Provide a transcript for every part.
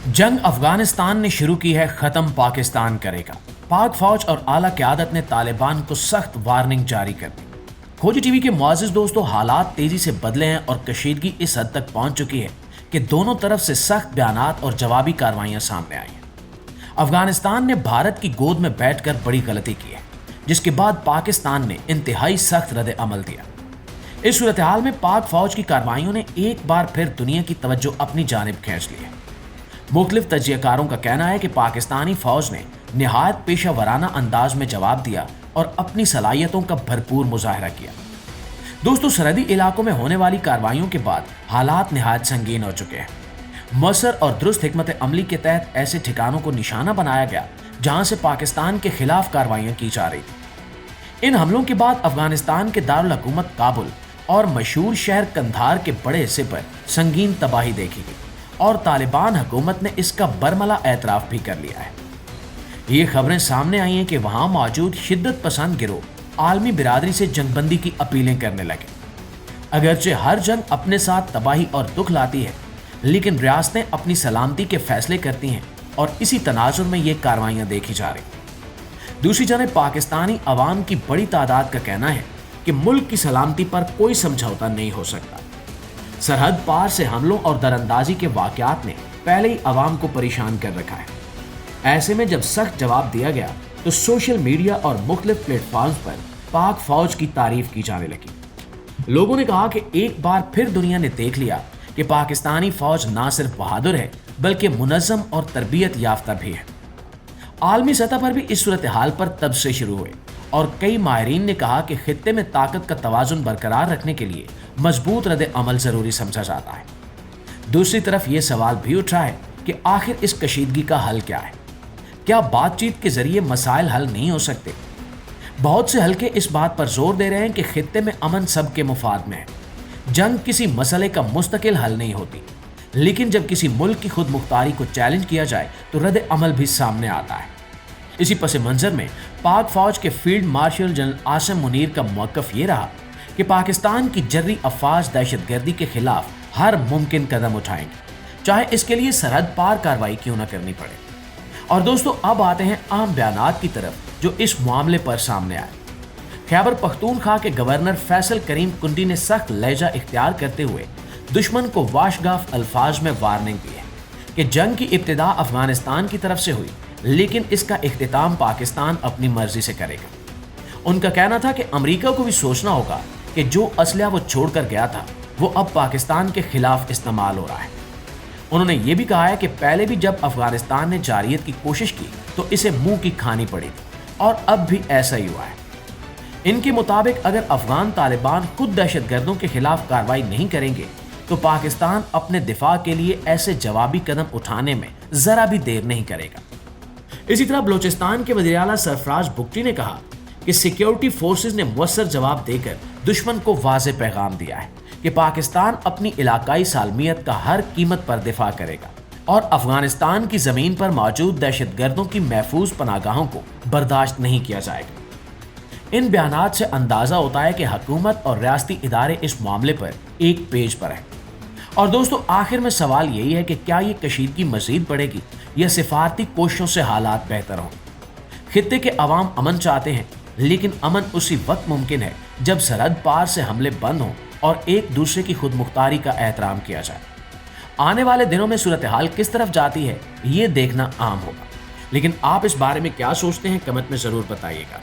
जंग अफगानिस्तान ने शुरू की है, खत्म पाकिस्तान करेगा। पाक फौज और आला क़यादत ने तालिबान को सख्त वार्निंग जारी कर दी। खोजी टीवी के मुआज़िज़ दोस्तों, हालात तेजी से बदले हैं और कशीदगी इस हद तक पहुंच चुकी है कि दोनों तरफ से सख्त बयानात और जवाबी कार्रवाइयां सामने आई हैं। अफगानिस्तान ने भारत की गोद में बैठकर बड़ी गलती की है, जिसके बाद पाकिस्तान ने इंतहाई सख्त रद्द अमल दिया। इस सूरत हाल में पाक फौज की कार्रवाइयों ने एक बार फिर दुनिया की तवज्जो अपनी जानिब खींच ली है। मुख्तलिफ तज्जियाकारों का कहना है कि पाकिस्तानी फौज ने निहायत पेशा वराना अंदाज में जवाब दिया और अपनी सलाहियतों का भरपूर मुजाहरा किया। दोस्तों, सरहदी इलाकों में होने वाली कार्रवाइयों के बाद हालात निहायत संगीन हो चुके हैं। मौसर और दुरुस्त हिकमत अमली के तहत ऐसे ठिकानों को निशाना बनाया गया जहां से पाकिस्तान के खिलाफ कार्रवाइयां की जा रही थी। इन हमलों के बाद अफगानिस्तान के दारुल हुकूमत काबुल और मशहूर शहर कंधार के बड़े हिस्से पर संगीन तबाही देखी गई और तालिबान हुकूमत ने इसका बरमला एतराफ़ भी कर लिया है। ये खबरें सामने आई हैं कि वहां मौजूद शिद्दत पसंद गिरोह आलमी बिरादरी से जंगबंदी की अपीलें करने लगे। अगरचे हर जंग अपने साथ तबाही और दुख लाती है, लेकिन रियासतें अपनी सलामती के फैसले करती हैं और इसी तनाजुर में ये कार्रवाइयां देखी जा रही। दूसरी जानब पाकिस्तानी अवाम की बड़ी तादाद का कहना है कि मुल्क की सलामती पर कोई समझौता नहीं हो सकता। सरहद पार से हमलों और दरअंदाजी के वाक़यात ने पहले ही अवाम को परेशान कर रखा है। ऐसे में जब सख्त जवाब दिया गया तो सोशल मीडिया और मुख्तलिफ प्लेटफॉर्म्स पर पाक फौज की तारीफ की जाने लगी। लोगों ने कहा कि एक बार फिर दुनिया ने देख लिया कि पाकिस्तानी फौज ना सिर्फ बहादुर है बल्कि मुनज़्ज़म और तरबियत याफ्ता भी है। आलमी सतह पर भी इस सूरत हाल पर तब से शुरू हुए और कई माहिरीन ने कहा कि खित्ते में ताकत का तवाज़ुन बरकरार रखने के लिए मजबूत रद्द अमल ज़रूरी समझा जाता है। दूसरी तरफ ये सवाल भी उठा है कि आखिर इस कशीदगी का हल क्या है? क्या बातचीत के जरिए मसाइल हल नहीं हो सकते? बहुत से हल्के इस बात पर जोर दे रहे हैं कि खित्ते में अमन सबके मुफाद में है। जंग किसी मसले का मुस्तकिल हल नहीं होती, लेकिन जब किसी मुल्क की खुद मुख्तारी को चैलेंज किया जाए तो रद्द अमल भी सामने आता है। इसी पस मंजर में पाक फौज के field marshal general Asim Munir का मौक़िफ़ ये रहा कि पाकिस्तान की जर्री अफवाज दहशतगर्दी के खिलाफ हर मुमकिन कदम उठाएंगे, चाहे इसके लिए सरहद पार कार्रवाई क्यों न करनी पड़े। और दोस्तों, अब आते हैं आम बयानात की तरफ जो इस मामले पर सामने आए। खैबर पख्तूनख्वा के गवर्नर फैसल करीम कुंडी ने सख्त लहजा इख्तियार करते हुए दुश्मन को वाशगाफ अल्फाज में वार्निंग दी है कि जंग की इब्तिदा अफगानिस्तान की तरफ से हुई, लेकिन इसका इख्तिताम पाकिस्तान अपनी मर्जी से करेगा। उनका कहना था कि अमेरिका को भी सोचना होगा कि जो असलहा वो छोड़कर गया था वो अब पाकिस्तान के खिलाफ इस्तेमाल हो रहा है। उन्होंने ये भी कहा है कि पहले भी जब अफगानिस्तान ने जारियत की कोशिश की तो इसे मुंह की खानी पड़ी थी और अब भी ऐसा ही हुआ है। इनके मुताबिक अगर अफगान तालिबान खुद दहशतगर्दों के खिलाफ कार्रवाई नहीं करेंगे तो पाकिस्तान अपने दिफा के लिए ऐसे जवाबी कदम उठाने में जरा भी देर नहीं करेगा। इसी तरह बलोचिस्तान के वज़ीर आला सरफराज बुगटी ने कहा कि सिक्योरिटी फोर्सेस ने मुअस्सर जवाब देकर दुश्मन को वाज़ेह पैगाम दिया है कि पाकिस्तान अपनी इलाकाई सालमियत का हर कीमत पर दिफा करेगा और अफगानिस्तान की ज़मीन पर मौजूद दहशतगर्दों की महफूज पनागाहों को बर्दाश्त नहीं किया जाएगा। इन बयानात से अंदाज़ा होता है कि हुकूमत और रियासती इदारे इस मामले पर एक पेज पर हैं। और दोस्तों, आखिर में सवाल यही है कि क्या ये कशीदगी मज़ीद बढ़ेगी या सिफारती कोशिशों से हालात बेहतर हों? खित्ते के अवाम अमन चाहते हैं, लेकिन अमन उसी वक्त मुमकिन है जब सरहद पार से हमले बंद हों और एक दूसरे की खुद मुख्तारी का एहतराम किया जाए। आने वाले दिनों में सूरत हाल किस तरफ जाती है ये देखना आम होगा, लेकिन आप इस बारे में क्या सोचते हैं कमेंट में ज़रूर बताइएगा।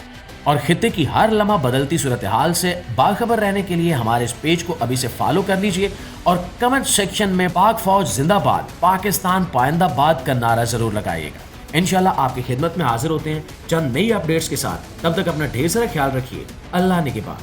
और खित्ते की हर लम्हा बदलती सूरत हाल से बाखबर रहने के लिए हमारे इस पेज को अभी से फॉलो कर लीजिए और कमेंट सेक्शन में पाक फौज जिंदाबाद, पाकिस्तान पाइंदाबाद का नारा ज़रूर लगाइएगा। इंशाल्लाह आपकी खिदमत में हाजिर होते हैं चंद नई अपडेट्स के साथ। तब तक अपना ढेर सारा ख्याल रखिए। अल्लाह निगहबान।